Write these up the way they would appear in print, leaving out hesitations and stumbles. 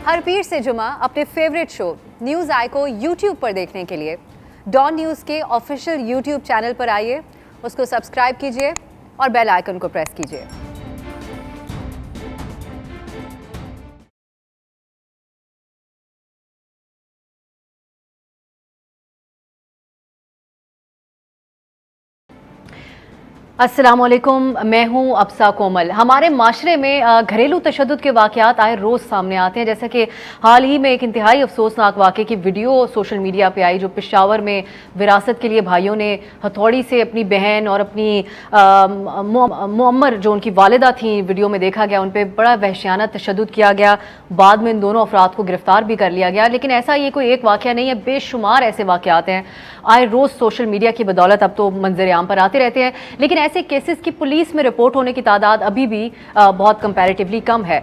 ہر پیر سے جمعہ اپنے فیوریٹ شو نیوز آئی کو یوٹیوب پر دیکھنے کے لیے ڈان نیوز کے آفیشیل یوٹیوب چینل پر آئیے، اس کو سبسکرائب کیجیے اور بیل آئیکن کو پریس کیجیے۔ السلام علیکم، میں ہوں ابسا کومل۔ ہمارے معاشرے میں گھریلو تشدد کے واقعات آئے روز سامنے آتے ہیں، جیسا کہ حال ہی میں ایک انتہائی افسوسناک واقعے کی ویڈیو سوشل میڈیا پہ آئی، جو پشاور میں وراثت کے لیے بھائیوں نے ہتھوڑی سے اپنی بہن اور اپنی معمر جو ان کی والدہ تھیں، ویڈیو میں دیکھا گیا، ان پہ بڑا وحشیانہ تشدد کیا گیا۔ بعد میں ان دونوں افراد کو گرفتار بھی کر لیا گیا، لیکن ایسا یہ کوئی ایک واقعہ نہیں ہے، بے شمار ایسے واقعات ہیں آئے روز سوشل میڈیا کی بدولت، اب تو منظر عام پر آتے رہتے ہیں، لیکن ایسے کیسز کی پولیس میں رپورٹ ہونے کی تعداد ابھی بھی بہت کمپیریٹیولی کم ہے۔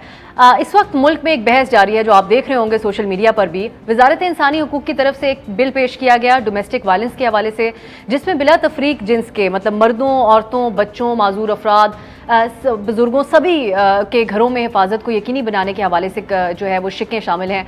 اس وقت ملک میں ایک بحث جاری ہے جو آپ دیکھ رہے ہوں گے سوشل میڈیا پر بھی۔ وزارت انسانی حقوق کی طرف سے ایک بل پیش کیا گیا ڈومیسٹک وائلنس کے حوالے سے، جس میں بلا تفریق جنس کے مطلب مردوں، عورتوں، بچوں، معذور افراد، بزرگوں، سبھی کے گھروں میں حفاظت کو یقینی بنانے کے حوالے سے جو ہے وہ شقیں شامل ہیں۔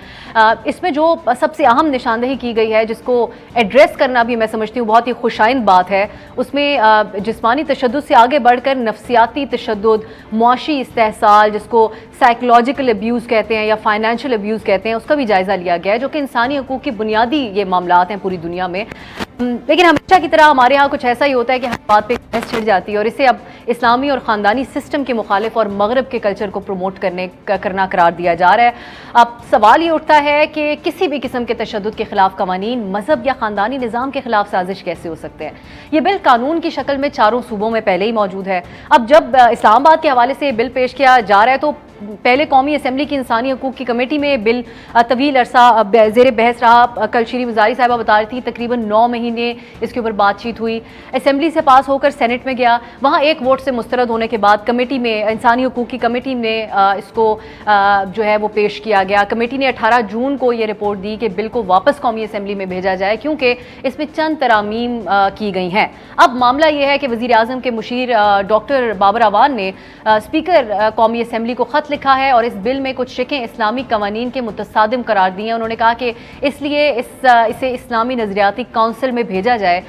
اس میں جو سب سے اہم نشاندہی کی گئی ہے، جس کو ایڈریس کرنا بھی میں سمجھتی ہوں بہت ہی خوش آئند بات ہے، اس میں جسمانی تشدد سے آگے بڑھ کر نفسیاتی تشدد، معاشی استحصال، جس کو سائیکولوجیکل ابیوز کہتے ہیں یا فائنینشیل ابیوز کہتے ہیں، اس کا بھی جائزہ لیا گیا ہے، جو کہ انسانی حقوق کی بنیادی یہ معاملات ہیں پوری دنیا میں۔ لیکن ہمیشہ کی طرح ہمارے ہاں کچھ ایسا ہی ہوتا ہے کہ ہر بات پہ بحث چھڑ جاتی ہے، اور اسے اب اسلامی اور خاندانی سسٹم کے مخالف اور مغرب کے کلچر کو پروموٹ کرنا قرار دیا جا رہا ہے۔ اب سوال یہ اٹھتا ہے کہ کسی بھی قسم کے تشدد کے خلاف قوانین مذہب یا خاندانی نظام کے خلاف سازش کیسے ہو سکتے ہیں؟ یہ بل قانون کی شکل میں چاروں صوبوں میں پہلے ہی موجود ہے۔ اب جب اسلام آباد کے حوالے سے یہ بل پیش کیا جا رہا ہے، تو پہلے قومی اسمبلی کی انسانی حقوق کی کمیٹی میں بل طویل عرصہ زیر بحث رہا۔ کل شیریں مزاری صاحبہ بتا رہی تھی تقریباً 9 مہینے اس کے اوپر بات چیت ہوئی، اسمبلی سے پاس ہو کر سینٹ میں گیا، وہاں ایک ووٹ سے مسترد ہونے کے بعد کمیٹی میں، انسانی حقوق کی کمیٹی میں اس کو جو ہے وہ پیش کیا گیا۔ کمیٹی نے 18 جون کو یہ رپورٹ دی کہ بل کو واپس قومی اسمبلی میں بھیجا جائے، کیونکہ اس میں چند ترامیم کی گئی ہیں۔ اب معاملہ یہ ہے کہ وزیر اعظم کے مشیر ڈاکٹر بابر اعوان نے اسپیکر قومی اسمبلی کو خط لکھا ہے اور اس بل میں کچھ شقیں اسلامی قوانین کے متصادم قرار دی ہیں۔ انہوں نے کہا کہ اس لیے اسے اسلامی نظریاتی کونسل میں بھیجا جائے،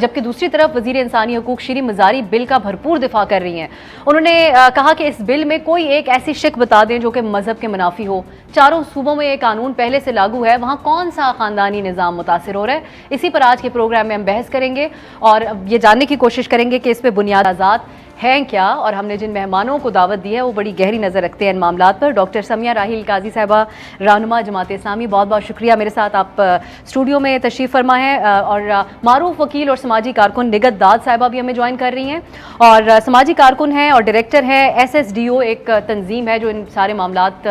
جبکہ دوسری طرف وزیر انسانی حقوق شیریں مزاری بل کا بھرپور دفاع کر رہی ہیں۔ انہوں نے کہا کہ اس بل میں کوئی ایک ایسی شق بتا دیں جو کہ مذہب کے منافی ہو۔ چاروں صوبوں میں یہ قانون پہلے سے لاگو ہے، وہاں کون سا خاندانی نظام متاثر ہو رہا ہے؟ اسی پر آج کے پروگرام میں ہم بحث کریں گے اور یہ جاننے کی کوشش کریں گے کہ اس پہ بنیاد آزاد ہیں کیا، اور ہم نے جن مہمانوں کو دعوت دی ہے وہ بڑی گہری نظر رکھتے ہیں ان معاملات پر۔ ڈاکٹر سمیہ راحیل قاضی صاحبہ، رہنما جماعت اسلامی، بہت بہت شکریہ میرے ساتھ آپ اسٹوڈیو میں تشریف فرما ہیں، اور معروف وکیل اور سماجی کارکن نگت داد صاحبہ بھی ہمیں جوائن کر رہی ہیں، اور سماجی کارکن ہیں اور ڈائریکٹر ہیں SSDO، ایک تنظیم ہے جو ان سارے معاملات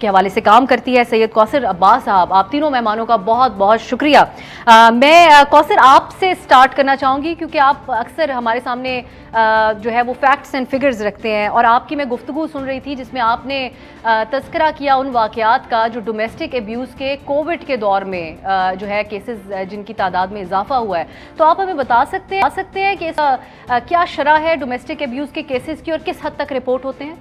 کے حوالے سے کام کرتی ہے، سید کوثر عباس صاحب۔ آپ تینوں مہمانوں کا بہت بہت شکریہ۔ میں کوثر آپ سے سٹارٹ کرنا چاہوں گی، کیونکہ آپ اکثر ہمارے سامنے جو ہے وہ فیکٹس اینڈ فگرز رکھتے ہیں، اور آپ کی میں گفتگو سن رہی تھی جس میں آپ نے تذکرہ کیا ان واقعات کا جو ڈومیسٹک ایبیوز کے کووڈ کے دور میں جو ہے کیسز جن کی تعداد میں اضافہ ہوا ہے۔ تو آپ ہمیں بتا سکتے ہیں کہ کیا شرح ہے ڈومیسٹک ایبیوز کے کیسز کی اور کس حد تک رپورٹ ہوتے ہیں؟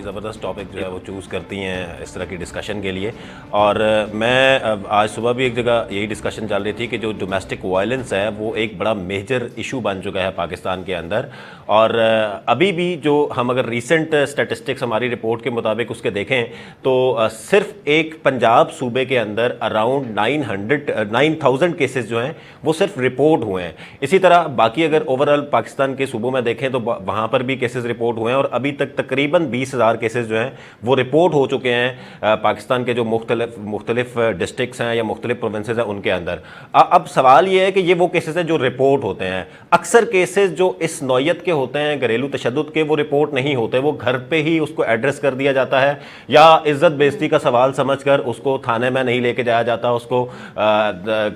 زبردست ٹاپک جو ہے وہ چوز کرتی ہیں اس طرح کی ڈسکشن کے لیے، اور میں آج صبح بھی ایک جگہ یہی ڈسکشن چل رہی تھی کہ جو ڈومیسٹک وائلنس ہے وہ ایک بڑا میجر ایشو بن چکا ہے پاکستان کے اندر، اور ابھی بھی جو ہم اگر ریسنٹ سٹیٹسٹکس ہماری رپورٹ کے مطابق اس کے دیکھیں تو صرف ایک پنجاب صوبے کے اندر اراؤنڈ 9,000 کیسز جو ہیں وہ صرف رپورٹ ہوئے ہیں۔ اسی طرح باقی اگر اوورآل پاکستان کے صوبوں میں دیکھیں تو وہاں پر بھی کیسز رپورٹ ہوئے ہیں، اور ابھی تک تقریباً 20,000 کیسز جو ہیں وہ رپورٹ ہو چکے ہیں پاکستان کے جو مختلف ڈسٹرکٹس ہیں یا مختلف پروونسز ہیں ان کے اندر۔ اب سوال یہ ہے کہ یہ وہ کیسز ہیں جو رپورٹ ہوتے ہیں۔ اکثر کیسز جو اس نوعیت کے ہوتے ہیں گھریلو تشدد کے، وہ رپورٹ نہیں ہوتے، وہ گھر پہ ہی اس کو ایڈریس کر دیا جاتا ہے، یا عزت بے عزتی کا سوال سمجھ کر اس کو تھانے میں نہیں لے کے جایا جاتا، اس کو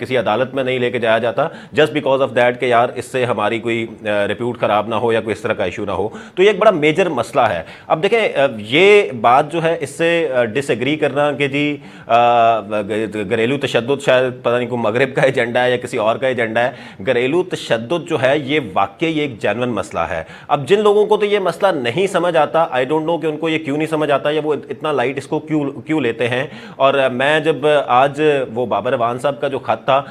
کسی عدالت میں نہیں لے کے جایا جاتا، جسٹ بیکاز آف دیٹ کہ یار اس سے ہماری کوئی ریپیوٹ خراب نہ ہو یا کوئی اس طرح کا ایشو نہ ہو۔ تو یہ ایک بڑا میجر مسئلہ ہے۔ اب دیکھیں یہ بات جو ہے اس سے ڈس ایگری کرنا کہ جی گھریلو تشدد شاید پتہ نہیں کوئی مغرب کا ایجنڈا ہے یا کسی اور کا ایجنڈا ہے، گھریلو تشدد جو ہے یہ واقعی ایک جینون مسئلہ ہے. اب جن لوگوں کو تو یہ مسئلہ نہیں سمجھ آتا، آئی ڈونٹ نو کہ ان کو یہ کیوں نہیں سمجھ آتا یا وہ اتنا لائٹ اس کو کیوں لیتے ہیں. اور میں جب آج وہ بابر اعوان صاحب کا جو خط تھا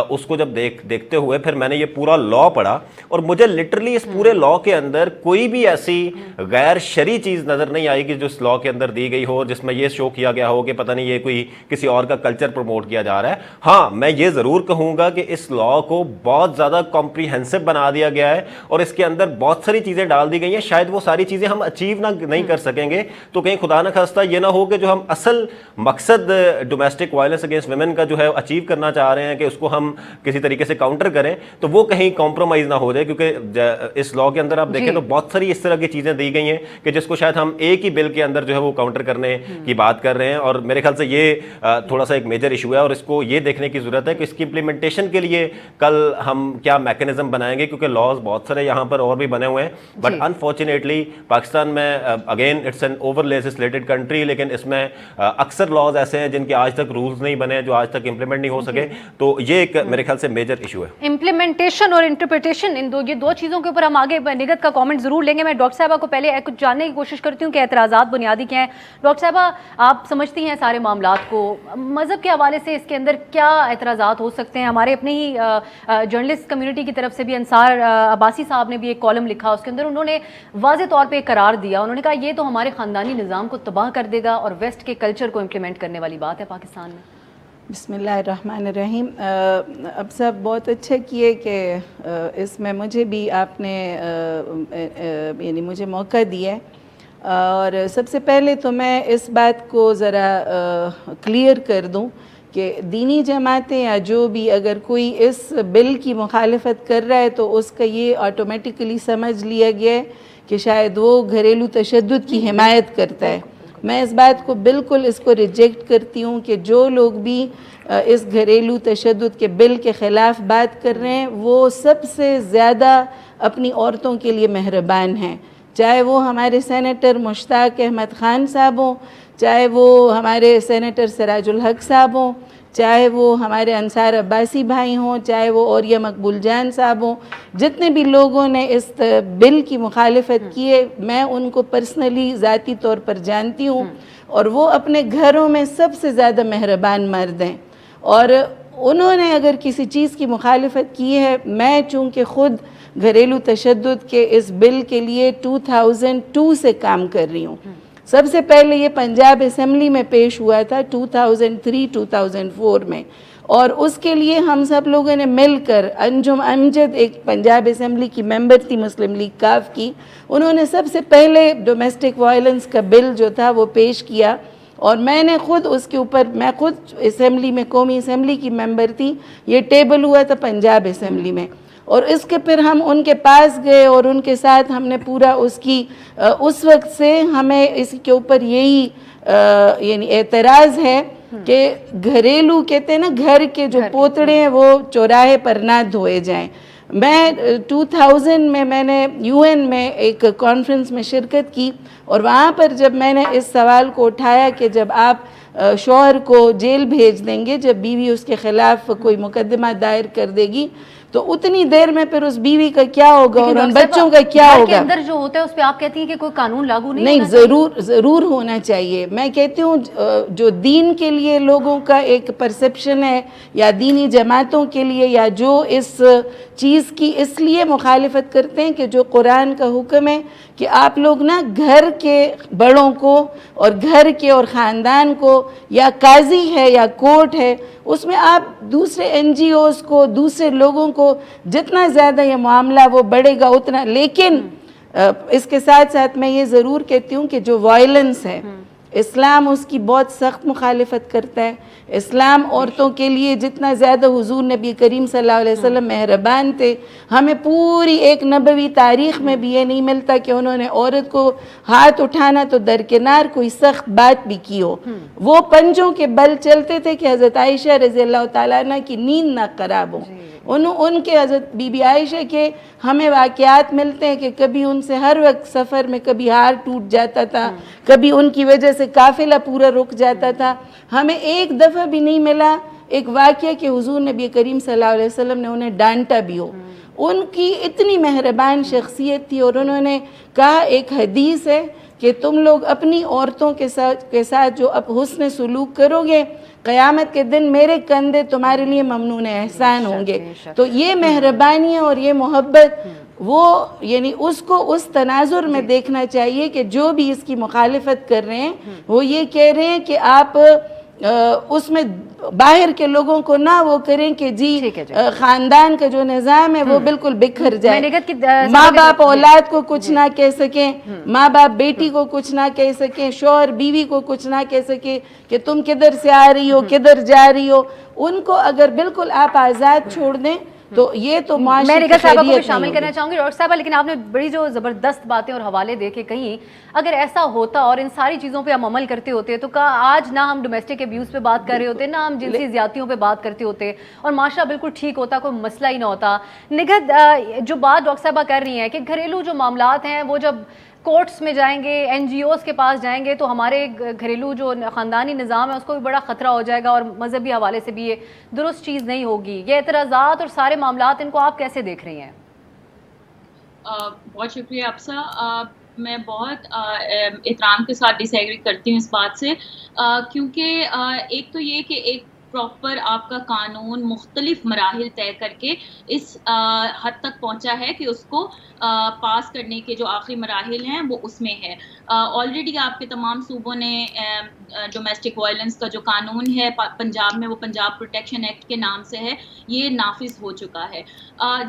اس کو جب دیکھتے ہوئے پھر میں نے یہ پورا لا پڑھا، اور مجھے لٹرلی اس پورے لا کے اندر کوئی بھی ایسی غیر شرعی چیز نظر نہیں آئی کہ جو اس لا کے اندر دی گئی ہو جس میں یہ شو کیا گیا ہو کہ پتہ نہیں یہ کوئی کسی اور کا کلچر پروموٹ کیا جا رہا ہے. ہاں میں یہ ضرور کہوں گا کہ اس لا کو بہت زیادہ کمپریہنسو بنا دیا گیا ہے اور اس کے اندر بہت ساری چیزیں ڈال دی گئی ہیں. شاید وہ ساری چیزیں ہم اچیو نہیں کر سکیں گے تو کہیں خدا نہ خواستہ یہ نہ ہو کہ جو ہم اصل مقصد ڈومیسٹک وائلنس اگینسٹ ویمن کا جو ہے اچیو کرنا چاہ رہے ہیں کہ اس کو ہم کسی طریقے سے کاؤنٹر کریں تو وہ کہیں کمپرومائز نہ ہو جائے. کیونکہ اس لا کے اندر آپ دیکھیں تو بہت ساری اس طرح کی چیزیں دی گئی ہیں کہ جس کو شاید ہم ایک ہی بل کے اندر جو ہے وہ کاؤنٹر کرنے کی بات کر رہے ہیں. اور میرے خیال سے یہ تھوڑا سا ایک میجر ایشو ہے اور اس کو یہ دیکھنے کی ضرورت ہے کہ اس کی امپلیمنٹیشن کے لیے کل ہم کیا میکینزم بنائیں گے، کیونکہ لاز بہت سارے یہاں پر اور بھی بنے ہوئے ہیں. بٹ انفارچونیٹلی پاکستان میں again it's an over legislated country, لیکن اس میں اکثر لاز ایسے ہیں جن کے آج تک رولز نہیں بنے، جو آج تک امپلیمنٹ نہیں ہو سکے. تو یہ ایک میرے خیال سے میجر ایشو ہے. امپلیمنٹیشن اور انٹرپریٹیشن، یہ دو چیزوں کے اوپر ہم آگے نگت کا کامنٹ ضرور لیں گے. میں ڈاکٹر صاحبہ کو پہلے کچھ جاننے کی کوشش کرتی ہوں کہ اعتراضات بنیادی کیا ہیں. ڈاکٹر صاحبہ آپ سمجھتی ہیں سارے معاملات کو، مذہب کے حوالے سے اس کے اندر کیا اعتراضات ہو سکتے ہیں؟ ہمارے اپنے ہی جرنلسٹ کمیونٹی کی طرف سے بھی انصار عباسی صاحب نے بھی ایک کالم لکھا، اس کے اندر انہوں نے واضح طور پہ ایک قرار دیا. انہوں نے کہا یہ تو ہمارے خاندانی نظام کو تباہ کر دے گا اور ویسٹ کے کلچر کو امپلیمنٹ کرنے والی بات ہے پاکستان میں. بسم اللہ الرحمن الرحیم. اب صاحب بہت اچھا کیے کہ اس میں مجھے بھی آپ نے یعنی مجھے موقع دیا ہے. اور سب سے پہلے تو میں اس بات کو ذرا کلیئر کر دوں کہ دینی جماعتیں یا جو بھی اگر کوئی اس بل کی مخالفت کر رہا ہے تو اس کا یہ آٹومیٹیکلی سمجھ لیا گیا ہے کہ شاید وہ گھریلو تشدد کی حمایت کرتا ہے. میں اس بات کو بالکل اس کو ریجیکٹ کرتی ہوں کہ جو لوگ بھی اس گھریلو تشدد کے بل کے خلاف بات کر رہے ہیں وہ سب سے زیادہ اپنی عورتوں کے لیے مہربان ہیں، چاہے وہ ہمارے سینیٹر مشتاق احمد خان صاحب ہوں، چاہے وہ ہمارے سینیٹر سراج الحق صاحب ہوں، چاہے وہ ہمارے انصار عباسی بھائی ہوں، چاہے وہ اوریہ مقبول جان صاحب ہوں. جتنے بھی لوگوں نے اس بل کی مخالفت کی ہے میں ان کو پرسنلی ذاتی طور پر جانتی ہوں اور وہ اپنے گھروں میں سب سے زیادہ مہربان مرد ہیں. اور انہوں نے اگر کسی چیز کی مخالفت کی ہے، میں چونکہ خود گھریلو تشدد کے اس بل کے لیے 2002 سے کام کر رہی ہوں. سب سے پہلے یہ پنجاب اسمبلی میں پیش ہوا تھا 2003-2004 میں، اور اس کے لیے ہم سب لوگوں نے مل کر، انجم امجد ایک پنجاب اسمبلی کی ممبر تھی مسلم لیگ کاف کی، انہوں نے سب سے پہلے ڈومیسٹک وائلنس کا بل جو تھا وہ پیش کیا. اور میں نے خود اس کے اوپر، میں خود اسمبلی میں قومی اسمبلی کی ممبر تھی، یہ ٹیبل ہوا تھا پنجاب اسمبلی میں. اور اس کے پھر ہم ان کے پاس گئے اور ان کے ساتھ ہم نے پورا اس وقت سے ہمیں اس کے اوپر یہی یعنی اعتراض ہے کہ گھریلو کہتے ہیں نا، گھر کے جو پوتڑے ہیں وہ چوراہے پر نہ دھوئے جائیں. میں 2000 میں نے UN میں ایک کانفرنس میں شرکت کی اور وہاں پر جب میں نے اس سوال کو اٹھایا کہ جب آپ شوہر کو جیل بھیج دیں گے جب بیوی اس کے خلاف کوئی مقدمہ دائر کر دے گی تو اتنی دیر میں پھر اس بیوی کا کیا ہوگا اور ان بچوں کا کیا ہوگا. کے اندر جو ہوتا ہے اس پہ آپ کہتی ہیں کہ کوئی قانون لاگو نہیں، ضرور ہونا چاہیے. میں کہتی ہوں جو دین کے لیے لوگوں کا ایک پرسپشن ہے یا دینی جماعتوں کے لیے یا جو اس چیز کی اس لیے مخالفت کرتے ہیں کہ جو قرآن کا حکم ہے کہ آپ لوگ نا گھر کے بڑوں کو اور گھر کے اور خاندان کو، یا قاضی ہے یا کورٹ ہے، اس میں آپ دوسرے NGOs کو، دوسرے لوگوں کو جتنا زیادہ یہ معاملہ وہ بڑھے گا اتنا. لیکن اس کے ساتھ ساتھ میں یہ ضرور کہتی ہوں کہ جو وائلنس ہے اسلام اس کی بہت سخت مخالفت کرتا ہے. اسلام عورتوں کے لیے جتنا زیادہ حضور نبی کریم صلی اللہ علیہ وسلم مہربان تھے، ہمیں پوری ایک نبوی تاریخ میں بھی یہ نہیں ملتا کہ انہوں نے عورت کو ہاتھ اٹھانا تو درکنار کوئی سخت بات بھی کی ہو. وہ پنجوں کے بل چلتے تھے کہ حضرت عائشہ رضی اللہ تعالیٰ عنہ کی نیند نہ خراب ہو. ان کے حضرت بی بی عائشہ کے ہمیں واقعات ملتے ہیں کہ کبھی ان سے ہر وقت سفر میں کبھی ہار ٹوٹ جاتا تھا، کبھی ان کی وجہ سے قافلہ پورا رک جاتا تھا. ہمیں ایک دفعہ بھی نہیں ملا ایک واقعہ کہ حضور نبی کریم صلی اللہ علیہ وسلم نے انہیں ڈانٹا بھی ہو. ان کی اتنی مہربان شخصیت تھی اور انہوں نے کہا ایک حدیث ہے کہ تم لوگ اپنی عورتوں کے ساتھ جو اب حسن سلوک کرو گے قیامت کے دن میرے کندھے تمہارے لیے ممنون احسان ہوں گے. تو یہ مہربانی اور یہ محبت وہ یعنی اس کو اس تناظر میں دیکھنا چاہیے کہ جو بھی اس کی مخالفت کر رہے ہیں وہ یہ کہہ رہے ہیں کہ آپ اس میں باہر کے لوگوں کو نہ وہ کریں کہ جی خاندان کا جو نظام ہے وہ بالکل بکھر جائے، ماں باپ اولاد کو کچھ نہ کہہ سکیں، ماں باپ بیٹی کو کچھ نہ کہہ سکیں، شوہر بیوی کو کچھ نہ کہہ سکیں کہ تم کدھر سے آ رہی ہو کدھر جا رہی ہو. ان کو اگر بالکل آپ آزاد چھوڑ دیں تو یہ تو میں معاشرے نگہت صاحبہ کو بھی خیریت شامل نہیں کرنا ہوگی. چاہوں گی. ڈاکٹر صاحبہ لیکن آپ نے بڑی جو زبردست باتیں اور حوالے دے کے کہیں، اگر ایسا ہوتا اور ان ساری چیزوں پہ ہم عمل کرتے ہوتے تو آج نہ ہم ڈومیسٹک ابیوز پہ بات کر رہے ہوتے، نہ ہم جنسی زیادتیوں پہ بات کرتے ہوتے اور معاشرہ بالکل ٹھیک ہوتا، کوئی مسئلہ ہی نہ ہوتا. نگہت جو بات ڈاکٹر صاحبہ کر رہی ہیں کہ گھریلو جو معاملات ہیں وہ جب کورٹس میں جائیں گے، این جی اوز کے پاس جائیں گے تو ہمارے گھریلو جو خاندانی نظام ہے اس کو بھی بڑا خطرہ ہو جائے گا اور مذہبی حوالے سے بھی یہ درست چیز نہیں ہوگی. یہ اعتراضات اور سارے معاملات ان کو آپ کیسے دیکھ رہی ہیں؟ بہت شکریہ افسا. میں بہت احترام کے ساتھ ڈس ایگری کرتی ہوں اس بات سے، کیونکہ ایک تو یہ کہ ایک پراپر آپ کا قانون مختلف مراحل طے کر کے اس حد تک پہنچا ہے کہ اس کو پاس کرنے کے جو آخری مراحل ہیں وہ اس میں ہے. آلریڈی آپ کے تمام صوبوں نے ڈومیسٹک وائلنس کا جو قانون ہے پنجاب میں وہ پنجاب پروٹیکشن ایکٹ کے نام سے ہے، یہ نافذ ہو چکا ہے.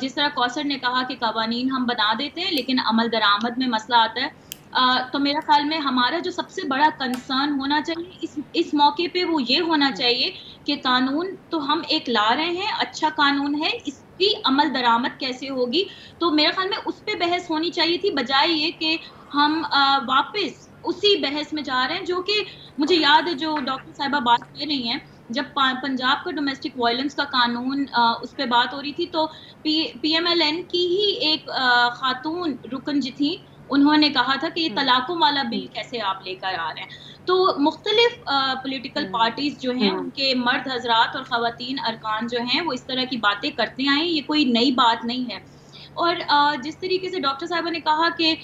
جس طرح کوثر نے کہا کہ قوانین ہم بنا دیتے ہیں لیکن عمل درآمد میں مسئلہ آتا ہے، تو میرا خیال میں ہمارا جو سب سے بڑا کنسرن ہونا چاہیے اس موقع پہ وہ یہ ہونا چاہیے کہ قانون تو ہم ایک لا رہے ہیں، اچھا قانون ہے، اس کی عمل درآمد کیسے ہوگی. تو میرے خیال میں اس پہ بحث ہونی چاہیے تھی، بجائے یہ کہ ہم واپس اسی بحث میں جا رہے ہیں. جو کہ مجھے یاد ہے جو ڈاکٹر صاحبہ بات کر رہی ہیں، جب پنجاب کا ڈومیسٹک وائلنس کا قانون اس پہ بات ہو رہی تھی تو پی ایم ایل این کی ہی ایک خاتون رکن جی تھی، انہوں نے کہا تھا کہ یہ طلاقوں والا بل کیسے آپ لے کر آ رہے ہیں. تو مختلف پولیٹیکل پارٹیز جو ہیں ان کے مرد حضرات اور خواتین ارکان جو ہیں وہ اس طرح کی باتیں کرتے آئے ہیں، یہ کوئی نئی بات نہیں ہے. اور جس طریقے سے ڈاکٹر صاحبہ نے کہا کہ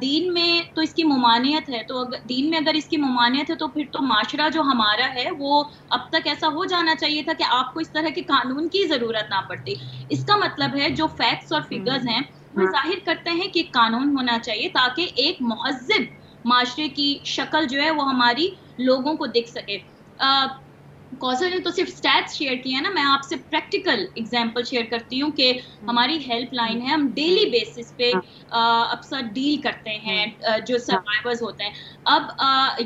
دین میں تو اس کی ممانعت ہے، تو دین میں اگر اس کی ممانعت ہے تو پھر تو معاشرہ جو ہمارا ہے وہ اب تک ایسا ہو جانا چاہیے تھا کہ آپ کو اس طرح کے قانون کی ضرورت نہ پڑتی. اس کا مطلب ہے جو فیکٹس اور فگرز ہیں وہ ظاہر کرتے ہیں کہ قانون ہونا چاہیے تاکہ ایک مہذب معاشرے کی شکل جو ہے وہ ہماری لوگوں کو دکھ سکے. کوثر نے تو صرف سٹیٹس شیئر کیے ہیں نا، میں آپ سے پریکٹیکل اگزامپل شیئر کرتی ہوں کہ ہماری ہیلپ لائن ہے، ہم ڈیلی بیسس پہ اکثر ڈیل کرتے ہیں جو سروائیورز ہوتے ہیں. اب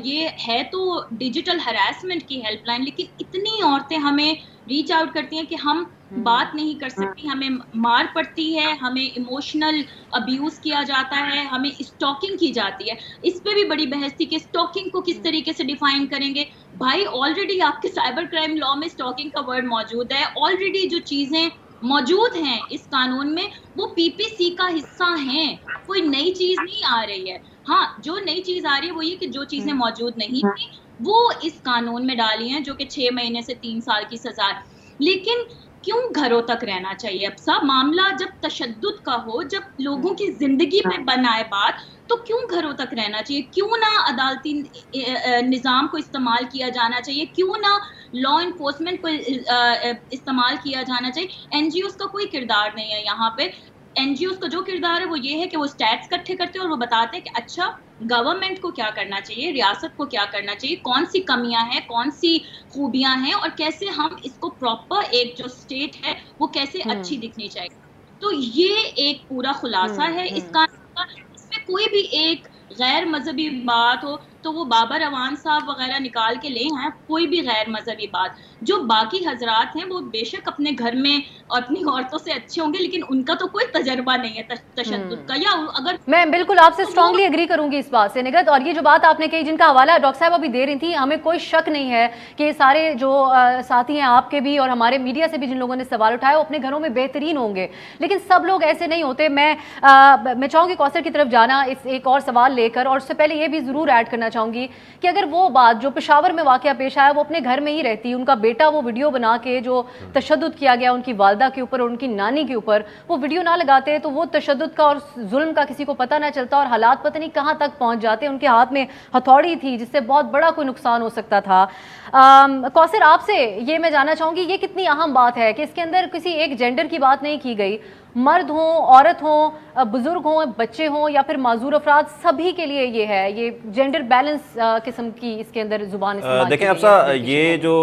یہ ہے تو ڈیجیٹل ہراسمنٹ کی ہیلپ لائن، لیکن اتنی عورتیں ہمیں ریچ آؤٹ کرتی ہیں کہ ہم بات نہیں کر سکتی، ہمیں مار پڑتی ہے، ہمیں ایموشنل ابیوز کیا جاتا ہے، ہمیں اسٹاکنگ کی جاتی ہے. اس پہ بھی بڑی بحث تھی کہ اسٹاکنگ کو کس طریقے سے ڈیفائن کریں گے. بھائی آلریڈی آپ کے سائبر کرائم لا میں اسٹاکنگ کا ورڈ موجود ہے، آلریڈی جو چیزیں موجود ہیں اس قانون میں وہ پی پی سی کا حصہ ہیں، کوئی نئی چیز نہیں آ رہی ہے. ہاں جو نئی چیز آ رہی ہے وہ یہ کہ جو چیزیں موجود نہیں تھیں وہ اس قانون میں ڈالی ہیں، جو کہ 6 مہینے سے 3 سال کی سزا ہے. لیکن کیوں گھروں تک رہنا چاہیے؟ اب سب معاملہ جب تشدد کا ہو، جب لوگوں کی زندگی پہ بنائے بات، تو کیوں گھروں تک رہنا چاہیے؟ کیوں نہ عدالتی نظام کو استعمال کیا جانا چاہیے؟ کیوں نہ لا انفورسمنٹ کو استعمال کیا جانا چاہیے؟ این جی اوز کا کوئی کردار نہیں ہے یہاں پہ. این جی اوز کا جو کردار ہے وہ یہ ہے کہ وہ اسٹیٹس اکٹھے کرتے ہیں اور وہ بتاتے ہیں کہ اچھا گورنمنٹ کو کیا کرنا چاہیے، ریاست کو کیا کرنا چاہیے، کون سی کمیاں ہیں، کون سی خوبیاں ہیں، اور کیسے ہم اس کو پراپر ایک جو اسٹیٹ ہے وہ کیسے اچھی دکھنی چاہیے. تو یہ ایک پورا خلاصہ ہے اس قانون کا. اس میں کوئی بھی ایک غیر مذہبی بات ہو تو تو وہ بابر اعوان صاحب وغیرہ نکال کے لے آئیں, کوئی بھی غیر مذہبی بات. جو باقی حضرات ہیں وہ بے شک اپنے گھر میں اپنی عورتوں سے اچھے ہوں گے, لیکن ان کا تو کوئی تجربہ نہیں ہے تشدد کا. یا اگر میں بالکل آپ سے اسٹرانگلی اگری کروں گی اس بات سے نگہت. اور یہ جو بات آپ نے کہی, جن کا حوالہ ڈاکٹر صاحب ابھی دے رہی تھی, ہمیں کوئی شک نہیں ہے کہ یہ سارے جو ساتھی ہیں آپ کے بھی اور ہمارے میڈیا سے بھی جن لوگوں نے سوال اٹھایا وہ اپنے گھروں میں بہترین ہوں گے, لیکن سب لوگ ایسے نہیں ہوتے. میں چاہوں گی کوثر کی طرف جانا اس ایک اور سوال لے کر, اور اس سے پہلے یہ بھی ضرور ایڈ کرنا چاہوں گی کہ اگر وہ بات جو پشاور میں واقعہ پیش آیا وہ اپنے گھر میں ہی رہتی, ان کا بیٹا وہ ویڈیو بنا کے جو تشدد کیا گیا ان کی والدہ کے اوپر اور ان کی نانی کے اوپر, وہ ویڈیو نہ لگاتے تو وہ تشدد کا اور ظلم کا کسی کو پتہ نہ چلتا اور حالات پتہ نہیں کہاں تک پہنچ جاتے. ان کے ہاتھ میں ہتھوڑی تھی جس سے بہت بڑا کوئی نقصان ہو سکتا تھا. کوثر آپ سے یہ میں جاننا چاہوں گی, یہ کتنی اہم بات ہے کہ اس کے اندر کسی ایک جینڈر کی بات نہیں کی گئی, مرد ہوں, عورت ہوں, بزرگ ہوں, بچے ہوں یا پھر معذور افراد, سبھی کے لیے یہ ہے, یہ جینڈر بیلنس قسم کی اس کے اندر زبان استعمال. دیکھیں افسا, یہ جو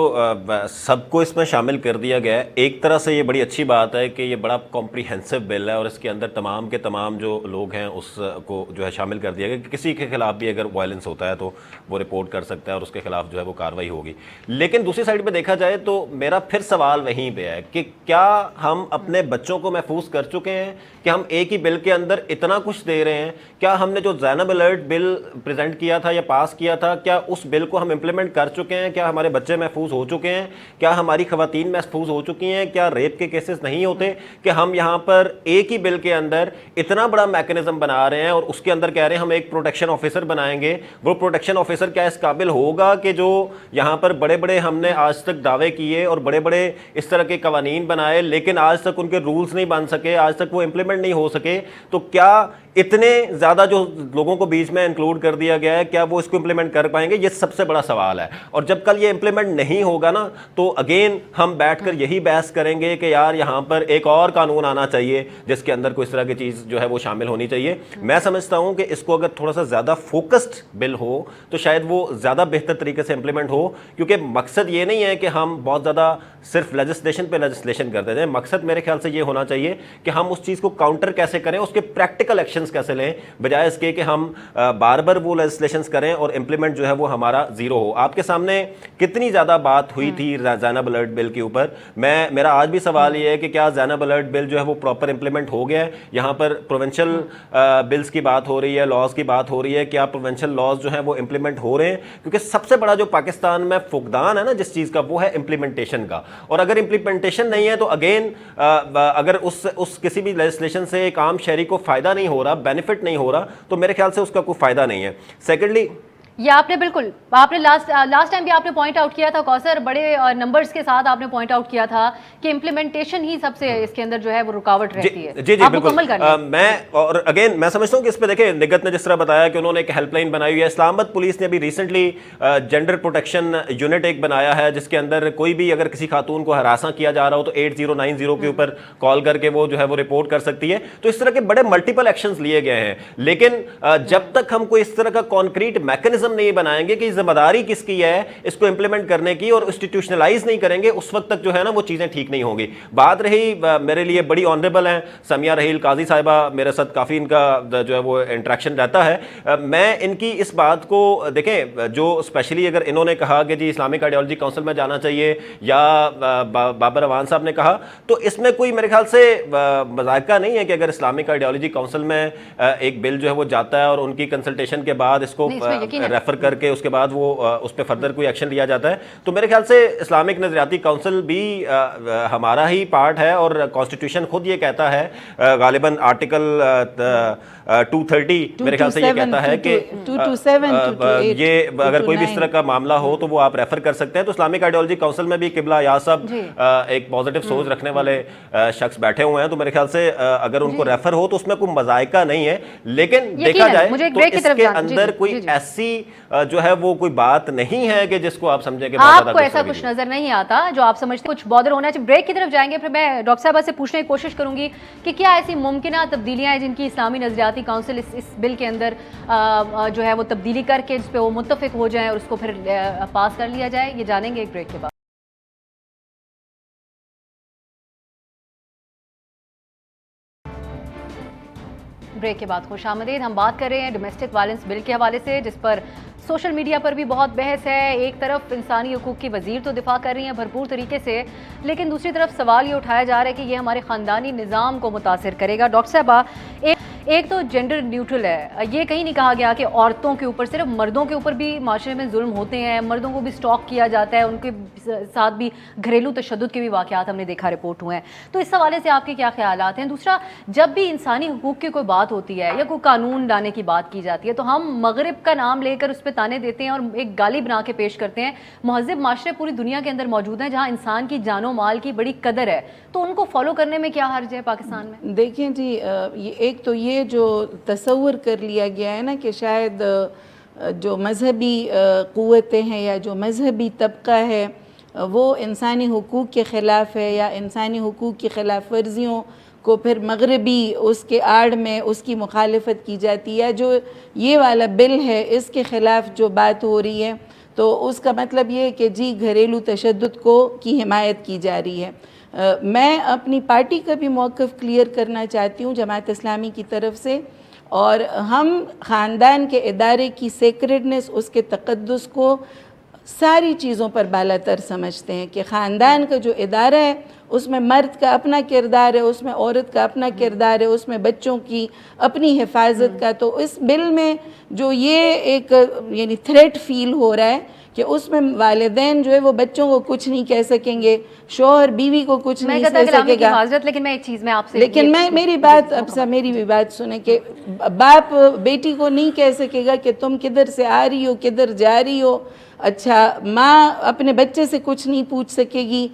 سب کو اس میں شامل کر دیا گیا ہے, ایک طرح سے یہ بڑی اچھی بات ہے کہ یہ بڑا کمپریہنسو بل ہے اور اس کے اندر تمام کے تمام جو لوگ ہیں اس کو جو ہے شامل کر دیا گیا کہ کسی کے خلاف بھی اگر وائلنس ہوتا ہے تو وہ رپورٹ کر سکتا ہے اور اس کے خلاف جو ہے وہ کارروائی ہوگی. لیکن دوسری سائڈ پہ دیکھا جائے تو میرا پھر سوال وہیں پہ ہے کہ کیا ہم اپنے بچوں کو محفوظ کر چکے ہیں کہ ہم ایک ہی بل کے اندر اتنا کچھ دے رہے ہیں؟ کیا ہم نے جو زینب الرٹ بل پریزنٹ کیا تھا یا پاس کیا تھا, کیا اس بل کو ہم امپلیمنٹ کر چکے ہیں؟ کیا ہمارے بچے محفوظ ہو چکے ہیں؟ کیا ہماری خواتین محفوظ ہو چکی ہیں؟ کیا ریپ کے کیسز نہیں ہوتے کہ ہم یہاں پر ایک ہی بل کے اندر اتنا بڑا میکنزم بنا رہے ہیں اور اس کے اندر کہہ رہے ہیں ہم ایک پروٹیکشن آفیسر بنائیں گے. وہ پروٹیکشن آفیسر کیا اس قابل ہوگا کہ جو یہاں پر بڑے بڑے ہم نے آج تک دعوے کیے اور بڑے بڑے اس طرح کے قوانین بنائے لیکن آج تک ان کے رولز نہیں بن سکے, آج تک وہ امپلیمنٹ نہیں ہو سکے, تو کیا اتنے زیادہ جو لوگوں کو بیچ میں انکلوڈ کر دیا گیا ہے کیا وہ اس کو امپلیمنٹ کر پائیں گے؟ یہ سب سے بڑا سوال ہے. اور جب کل یہ امپلیمنٹ نہیں ہوگا نا تو اگین ہم بیٹھ کر یہی بحث کریں گے کہ یار یہاں پر ایک اور قانون آنا چاہیے جس کے اندر کوئی اس طرح کی چیز جو ہے وہ شامل ہونی چاہیے. میں سمجھتا ہوں کہ اس کو اگر تھوڑا سا زیادہ فوکسڈ بل ہو تو شاید وہ زیادہ بہتر طریقے سے امپلیمنٹ ہو, کیونکہ مقصد یہ نہیں ہے کہ ہم بہت زیادہ صرف لیجسلیشن پہ لیجسلیشن کرتے تھے. مقصد میرے خیال سے یہ ہونا چاہیے کہ ہم اس چیز کو کاؤنٹر کیسے کریں, اس کے پریکٹیکل ایکشنز کیسے لیں, بجائے اس کے کہ ہم بار بار وہ لیجسلیشنز کریں اور امپلیمنٹ جو ہے وہ ہمارا زیرو ہو. آپ کے سامنے کتنی زیادہ بات ہوئی تھی زینب الرٹ بل کے اوپر. میرا آج بھی سوال یہ ہے کہ کیا زینب الرٹ بل جو ہے وہ پراپر امپلیمنٹ ہو گیا ہے؟ یہاں پر پروونشل بلز کی بات ہو رہی ہے, لاز کی بات ہو رہی ہے, کیا پروونشل لاز جو ہیں وہ امپلیمنٹ ہو رہے ہیں؟ کیونکہ سب سے بڑا جو پاکستان میں فقدان ہے نا جس چیز کا, وہ ہے امپلیمنٹیشن کا. اور اگر امپلیمنٹیشن نہیں ہے تو اگین اگر اس کسی بھی لیجسلیشن سے ایک عام شہری کو فائدہ نہیں ہو رہا, بینیفٹ نہیں ہو رہا, تو میرے خیال سے اس کا کوئی فائدہ نہیں ہے. سیکنڈلی یہ آپ نے بالکل آپ نے لاسٹ ٹائم بھی آپ نے پوائنٹ آؤٹ کیا تھا کوثر, بڑے نمبرز کے ساتھ آپ نے پوائنٹ آؤٹ کیا تھا کہ امپلیمنٹیشن ہی سب سے اس کے اندر جو ہے وہ رکاوٹ رہتی ہے. جی مکمل بالکل. میں اور اگین میں سمجھتا ہوں کہ اس پہ دیکھیں نگہت نے جس طرح بتایا کہ انہوں نے ایک ہیلپ لائن بنائی ہوئی ہے. اسلام آباد پولیس نے ابھی ریسنٹلی جینڈر پروٹیکشن یونٹ ایک بنایا ہے جس کے اندر کوئی بھی اگر کسی خاتون کو ہراساں کیا جا رہا ہو تو 8090 کے اوپر کال کر کے وہ جو ہے وہ رپورٹ کر سکتی ہے. تو اس طرح کے بڑے ملٹیپل ایکشنز لیے گئے ہیں, لیکن جب تک ہم کوئی اس طرح کا کانکریٹ میکنزم نہیں بنائیں گے کہ ذمہ داری کس کی ہے اس کو امپلیمنٹ کرنے کی اور انسٹیٹیوشنلائز نہیں کریں گے, اس وقت تک جو ہے نا وہ چیزیں ٹھیک نہیں ہوں گی. بات رہی میرے لیے بڑی آنریبل ہیں سمیہ رحیل قاضی صاحبہ, میرے ساتھ کافی ان کا جو ہے وہ انٹریکشن رہتا ہے. میں ان کی اس بات کو دیکھیں جو اسپیشلی اگر انہوں نے کہا کہ جی اسلامک آئیڈیالوجی کونسل میں جانا چاہیے یا بابر اعوان صاحب نے کہا, تو اس میں کوئی میرے خیال سے مذائقہ نہیں ہے کہ اگر اسلامک آئیڈیالوجی کونسل میں ایک بل جو ہے وہ جاتا ہے اور ان کی کنسلٹیشن کے بعد اس کو ریفر کر کے اس کے بعد وہ اس پہ فردر کوئی ایکشن لیا جاتا ہے, تو میرے خیال سے اسلامک نظریاتی کونسل بھی ہمارا ہی پارٹ ہے اور کانسٹیٹیوشن خود یہ کہتا ہے غالباً آرٹیکل 230 میرے خیال سے یہ کہتا ہے کہ یہ اگر کوئی بھی اس طرح کا معاملہ ہو تو وہ آپ ریفر کر سکتے ہیں. تو اسلامک آئیڈیالوجی کونسل میں بھی قبلہ یا صاحب ایک پازیٹیو سوچ رکھنے والے شخص بیٹھے ہوئے ہیں, تو میرے خیال سے اگر ان کو ریفر ہو تو اس میں کوئی مذائقہ نہیں ہے. لیکن دیکھا جائے تو اس کے اندر کوئی ایسی جو ہے وہ کوئی بات نہیں ہے کہ جس کو آپ سمجھیں کہ آپ کو ایسا کچھ نظر نہیں آتا جو آپ سمجھتے کچھ بادر ہونا چاہیے. بریک کی طرف جائیں گے, پھر میں ڈاکٹر صاحبہ سے پوچھنے کی کوشش کروں گی کہ کیا ایسی ممکنہ تبدیلیاں ہیں جن کی اسلامی نظریاتی کونسل اس بل کے اندر جو ہے وہ تبدیلی کر کے جس پہ وہ متفق ہو جائیں اور اس کو پھر پاس کر لیا جائے. یہ جانیں گے ایک بریک کے بعد. بریک کے بعد خوش آمدید. ہم بات کر رہے ہیں ڈومیسٹک وائلنس بل کے حوالے سے, جس پر سوشل میڈیا پر بھی بہت بحث ہے. ایک طرف انسانی حقوق کی وزیر تو دفاع کر رہی ہیں بھرپور طریقے سے, لیکن دوسری طرف سوال یہ اٹھایا جا رہا ہے کہ یہ ہمارے خاندانی نظام کو متاثر کرے گا. ڈاکٹر صاحبہ, ایک تو جینڈر نیوٹرل ہے, یہ کہیں نہیں کہا گیا کہ عورتوں کے اوپر, صرف مردوں کے اوپر بھی معاشرے میں ظلم ہوتے ہیں, مردوں کو بھی سٹاک کیا جاتا ہے, ان کے ساتھ بھی گھریلو تشدد کے بھی واقعات ہم نے دیکھا رپورٹ ہوئے ہیں. تو اس حوالے سے آپ کے کیا خیالات ہیں؟ دوسرا, جب بھی انسانی حقوق کی کوئی بات ہوتی ہے یا کوئی قانون لانے کی بات کی جاتی ہے تو ہم مغرب کا نام لے کر اس پہ تانے دیتے ہیں اور ایک گالی بنا کے پیش کرتے ہیں. مہذب معاشرے پوری دنیا کے اندر موجود ہیں جہاں انسان کی جان و مال کی بڑی قدر ہے, تو ان کو فالو کرنے میں کیا حرج ہے پاکستان میں؟ دیکھیں جی, ایک تو یہ جو تصور کر لیا گیا ہے نا کہ شاید جو مذہبی قوتیں ہیں یا جو مذہبی طبقہ ہے وہ انسانی حقوق کے خلاف ہے یا انسانی حقوق کی خلاف ورزیوں کو پھر مغربی اس کے آڑ میں اس کی مخالفت کی جاتی ہے. جو یہ والا بل ہے اس کے خلاف جو بات ہو رہی ہے تو اس کا مطلب یہ ہے کہ جی گھریلو تشدد کی حمایت کی جا رہی ہے. میں اپنی پارٹی کا بھی موقف کلیئر کرنا چاہتی ہوں جماعت اسلامی کی طرف سے, اور ہم خاندان کے ادارے کی سیکریڈنس, اس کے تقدس کو ساری چیزوں پر بالا تر سمجھتے ہیں کہ خاندان کا جو ادارہ ہے اس میں مرد کا اپنا کردار ہے, اس میں عورت کا اپنا کردار ہے, اس میں بچوں کی اپنی حفاظت کا. تو اس بل میں جو یہ ایک یعنی تھریٹ فیل ہو رہا ہے کہ اس میں والدین جو ہے وہ بچوں کو کچھ نہیں کہہ سکیں گے, شوہر بیوی کو کچھ نہیں کہہ سکے گا. لیکن میں ایک چیز میں آپ سے, لیکن میری بات اب سا میری بھی بات سنیں کہ باپ بیٹی کو نہیں کہہ سکے گا کہ تم کدھر سے آ رہی ہو, کدھر جا رہی ہو. اچھا, ماں اپنے بچے سے کچھ نہیں پوچھ سکے گی.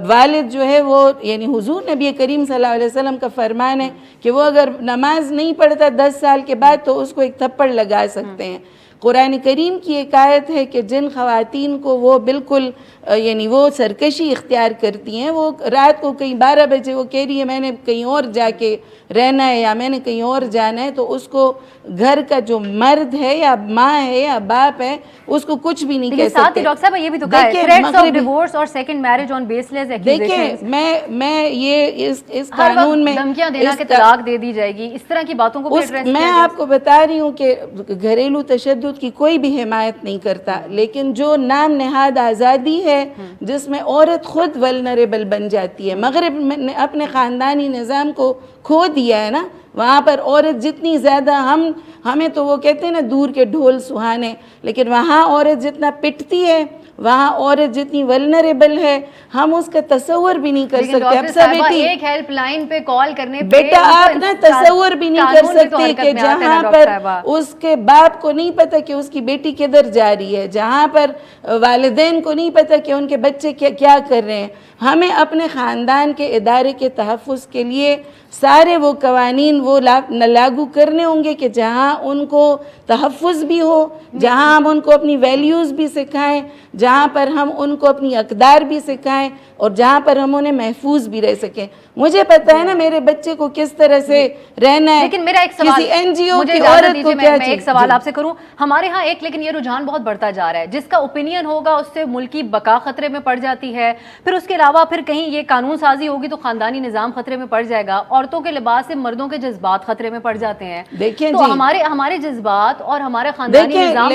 والد جو ہے وہ یعنی حضور نبی کریم صلی اللہ علیہ وسلم کا فرمان ہے کہ وہ اگر نماز نہیں پڑھتا 10 سال کے بعد تو اس کو ایک تھپڑ لگا سکتے ہیں. قرآن کریم کی ایک آیت ہے کہ جن خواتین کو وہ بالکل یعنی وہ سرکشی اختیار کرتی ہیں, وہ رات کو کہیں 12 بجے وہ کہہ رہی ہے میں نے کہیں اور جا کے رہنا ہے یا میں نے کہیں اور جانا ہے, تو اس کو گھر کا جو مرد ہے یا ماں ہے یا باپ ہے اس کو کچھ بھی نہیں کہہ سکتے. ساتھ ہی ڈاکٹر صاحب یہ بھی تو کہا ہے تھریٹس آف ڈیورس اور سیکنڈ میرج آن بیس لیس ایکوزیشنز. دیکھیں میں یہ اس قانون میں دھمکیاں دینا کہ طلاق دے دی جائے گی, اس طرح کی باتوں کو میں آپ کو بتا رہی ہوں کہ گھریلو تشدد کی کوئی بھی حمایت نہیں کرتا, لیکن جو نام نہاد آزادی ہے جس میں عورت خود ولنریبل بن جاتی ہے. مغرب نے اپنے خاندانی نظام کو کھو دیا ہے نا, وہاں پر عورت جتنی زیادہ ہمیں تو وہ کہتے ہیں نا دور کے ڈھول سہانے, لیکن وہاں عورت جتنا پٹتی ہے, وہاں عورت جتنی ولنریبل ہے, ہم اس کا تصور بھی نہیں کر سکتے. اب سب ایک ہیلپ لائن پہ کال کرنے پہ بیٹا آپ نا تصور بھی نہیں کر سکتے کہ جہاں پر اس کے باپ کو نہیں پتا کہ اس کی بیٹی کدھر جا رہی ہے, جہاں پر والدین کو نہیں پتا کہ ان کے بچے کیا کر رہے ہیں. ہمیں اپنے خاندان کے ادارے کے تحفظ کے لیے سارے وہ قوانین وہ لاگو کرنے ہوں گے کہ جہاں ان کو تحفظ بھی ہو, جہاں ہم ان کو اپنی ویلیوز بھی سکھائیں, جہاں پر ہم ان کو اپنی اقدار بھی سکھائیں, اور جہاں پر ہم انہیں محفوظ بھی رہ سکیں. مجھے پتا ہے نا میرے بچے کو کس طرح سے رہنا ہے. لیکن میرا ایک سوال, کسی این جی او کی عورت کو کیا میں ایک سوال آپ سے کروں. ہمارے ہاں لیکن یہ رجحان بہت بڑھتا جا رہا ہے, جس کا اوپینین ہوگا اس سے ملک کی بقا خطرے میں پڑ جاتی ہے, پھر اس کے علاوہ پھر کہیں یہ قانون سازی ہوگی تو خاندانی نظام خطرے میں پڑ جائے گا, عورتوں کے لباس سے مردوں کے جذبات خطرے میں پڑ جاتے ہیں. دیکھیں تو ہمارے جذبات اور ہمارے خاندانی نظام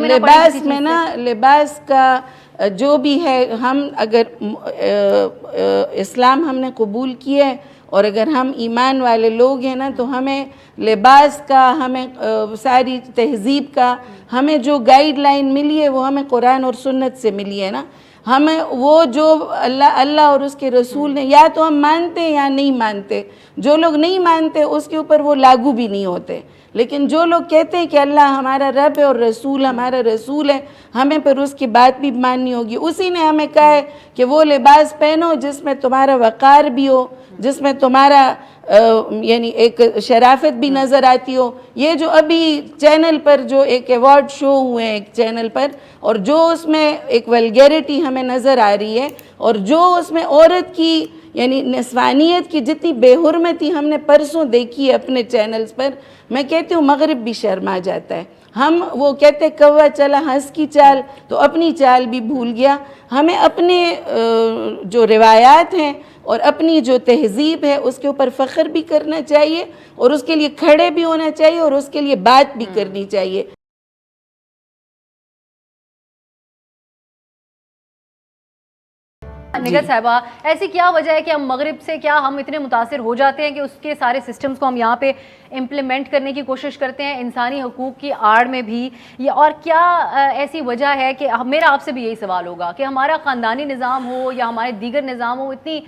لباس میں نا, لباس کا جو بھی ہے, ہم اگر اسلام ہم نے قبول کیا ہے اور اگر ہم ایمان والے لوگ ہیں نا, تو ہمیں لباس کا, ہمیں ساری تہذیب کا ہمیں جو گائیڈ لائن ملی ہے وہ ہمیں قرآن اور سنت سے ملی ہے نا. ہمیں وہ جو اللہ اور اس کے رسول نے, یا تو ہم مانتے ہیں یا نہیں مانتے. جو لوگ نہیں مانتے اس کے اوپر وہ لاگو بھی نہیں ہوتے, لیکن جو لوگ کہتے ہیں کہ اللہ ہمارا رب ہے اور رسول ہمارا رسول ہے, ہمیں پھر اس کی بات بھی ماننی ہوگی. اسی نے ہمیں کہا ہے کہ وہ لباس پہنو جس میں تمہارا وقار بھی ہو, جس میں تمہارا یعنی ایک شرافت بھی نظر آتی ہو. یہ جو ابھی چینل پر جو ایک ایوارڈ شو ہوئے ہیں ایک چینل پر, اور جو اس میں ایک ولگیرٹی ہمیں نظر آ رہی ہے, اور جو اس میں عورت کی یعنی نسوانیت کی جتنی بے حرمتی ہم نے پرسوں دیکھی ہے اپنے چینلز پر, میں کہتی ہوں مغرب بھی شرما جاتا ہے. ہم وہ کہتے کوا چلا ہنس کی چال, تو اپنی چال بھی بھول گیا. ہمیں اپنے جو روایات ہیں اور اپنی جو تہذیب ہے اس کے اوپر فخر بھی کرنا چاہیے اور اس کے لیے کھڑے بھی ہونا چاہیے اور اس کے لیے بات بھی کرنی چاہیے. نگہت صاحبہ ایسی کیا وجہ ہے کہ ہم مغرب سے کیا ہم اتنے متاثر ہو جاتے ہیں کہ اس کے سارے سسٹمز کو ہم یہاں پہ امپلیمنٹ کرنے کی کوشش کرتے ہیں انسانی حقوق کی آڑ میں بھی؟ اور کیا ایسی وجہ ہے کہ میرا آپ سے بھی یہی سوال ہوگا کہ ہمارا خاندانی نظام ہو یا ہمارے دیگر نظام ہو اتنی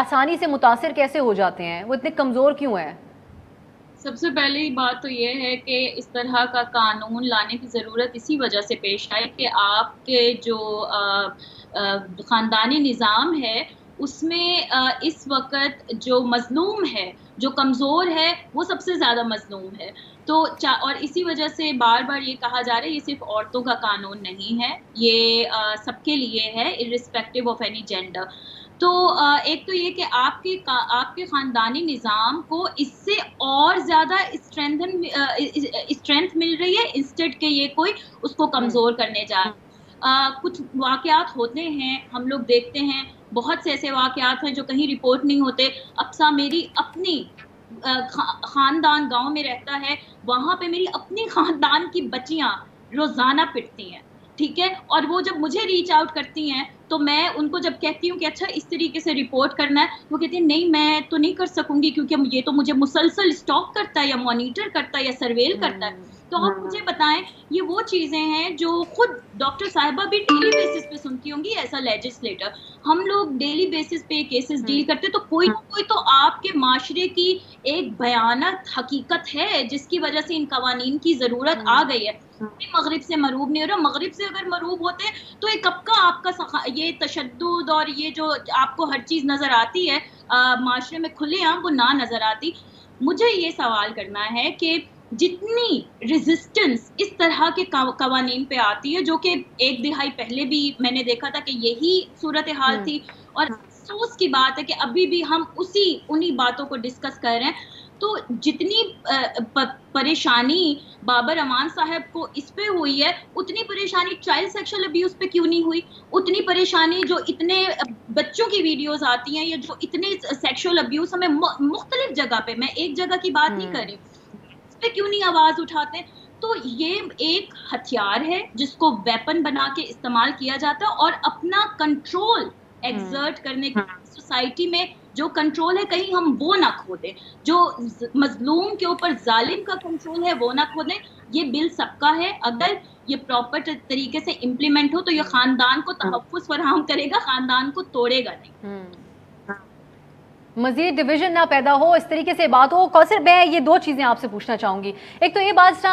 آسانی سے متاثر کیسے ہو جاتے ہیں؟ وہ اتنے کمزور کیوں ہیں؟ سب سے پہلی بات تو یہ ہے کہ اس طرح کا قانون لانے کی ضرورت اسی وجہ سے پیش آئی کہ آپ کے جو خاندانی نظام ہے اس میں اس وقت جو مظلوم ہے، جو کمزور ہے، وہ سب سے زیادہ مظلوم ہے. تو اور اسی وجہ سے بار بار یہ کہا جا رہا ہے یہ صرف عورتوں کا قانون نہیں ہے، یہ سب کے لیے ہے irrespective of any gender. تو ایک تو یہ کہ آپ کے خاندانی نظام کو اس سے اور زیادہ اسٹرینتھ مل رہی ہے انسٹیڈ کہ یہ کوئی اس کو کمزور کرنے جا رہا ہے. کچھ واقعات ہوتے ہیں، ہم لوگ دیکھتے ہیں، بہت سے ایسے واقعات ہیں جو کہیں رپورٹ نہیں ہوتے. ابسا میری اپنی خاندان گاؤں میں رہتا ہے، وہاں پہ میری اپنی خاندان کی بچیاں روزانہ پٹتی ہیں، ٹھیک ہے. اور وہ جب مجھے ریچ آؤٹ کرتی ہیں تو میں ان کو جب کہتی ہوں کہ اچھا اس طریقے سے رپورٹ کرنا ہے، وہ کہتی ہیں نہیں میں تو نہیں کر سکوں گی کیونکہ یہ تو مجھے مسلسل اسٹاک کرتا ہے یا مانیٹر کرتا ہے یا سرویل کرتا ہے. تو آپ مجھے بتائیں یہ وہ چیزیں ہیں جو خود ڈاکٹر صاحبہ بھی ڈیلی بیسس پہ سنتی ہوں گی ایز اے لیجسلیٹر. ہم لوگ ڈیلی بیسس پہ کیسز ڈیل کرتے، تو کوئی نہ کوئی تو آپ کے معاشرے کی ایک بھیانک حقیقت ہے جس کی وجہ سے ان قوانین کی ضرورت آ گئی ہے. مغرب سے مروب نہیں ہو رہا. مغرب سے اگر مروب ہوتے تو یہ کب کا آپ کا یہ تشدد اور یہ جو آپ کو ہر چیز نظر آتی ہے معاشرے میں کھلے عام وہ نہ نظر آتی. مجھے یہ سوال کرنا ہے کہ جتنی ریزسٹنس اس طرح کے قوانین پہ آتی ہے، جو کہ ایک دہائی پہلے بھی میں نے دیکھا تھا کہ یہی صورتحال تھی، اور افسوس کی بات ہے کہ ابھی بھی ہم انہی باتوں کو ڈسکس کر رہے ہیں. تو جتنی پریشانی بابر امان صاحب کو اس پہ ہوئی ہے اتنی پریشانی چائلڈ سیکشل ابیوز پہ کیوں نہیں ہوئی؟ اتنی پریشانی جو اتنے بچوں کی ویڈیوز آتی ہیں یا جو اتنے سیکشل ابیوز ہمیں مختلف جگہ پہ، میں ایک جگہ کی بات نہیں کر رہی، اس پہ کیوں نہیں آواز اٹھاتے؟ تو یہ ایک ہتھیار ہے جس کو ویپن بنا کے استعمال کیا جاتا ہے، اور اپنا کنٹرول ایگزرٹ کرنے کی سوسائٹی میں جو کنٹرول ہے کہیں ہم وہ نہ کھو دیں، جو مظلوم کے اوپر ظالم کا کنٹرول ہے وہ نہ کھو دیں. یہ بل سب کا ہے، اگر یہ پراپر طریقے سے امپلیمنٹ ہو تو یہ خاندان کو تحفظ فراہم کرے گا، خاندان کو توڑے گا نہیں. مزید ڈویژن نہ پیدا ہو، اس طریقے سے بات ہو. کوثر میں یہ دو چیزیں آپ سے پوچھنا چاہوں گی. ایک تو یہ بات